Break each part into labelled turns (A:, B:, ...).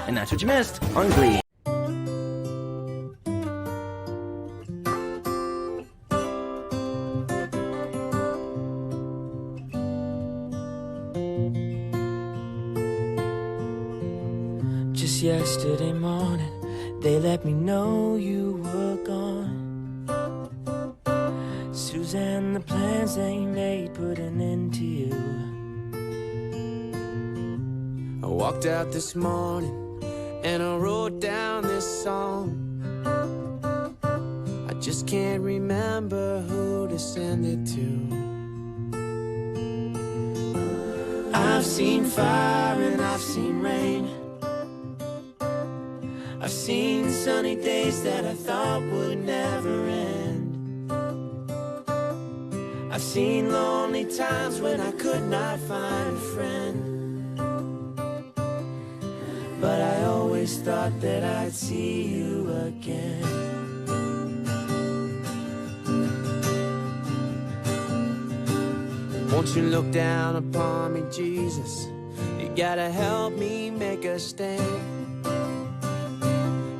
A: And that's what you missed on Glee.
B: Just yesterday morning, they let me know you were gone. Suzanne, the plans they made put an end to you.
C: I walked out this morning and I wrote down this song. I just can't remember who to send it to.
B: I've seen fire and I've seen rain. I've seen sunny days that I thought would never end. I've seen lonely times when I could not find a friend. But I always thought that I'd see you again.
C: Won't you look down upon me, Jesus? You gotta help me make a stand.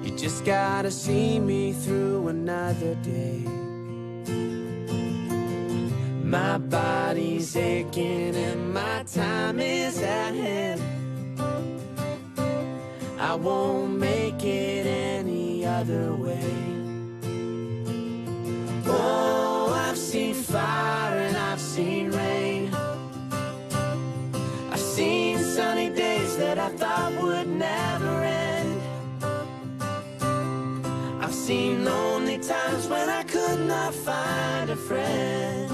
C: You just gotta see me through another day. My body's aching and my time is at hand. I won't make it any other way. Oh, I've seen fire and I've seen rain. I've seen sunny days that I thought would never end. I've seen lonely times when I could not find a friend.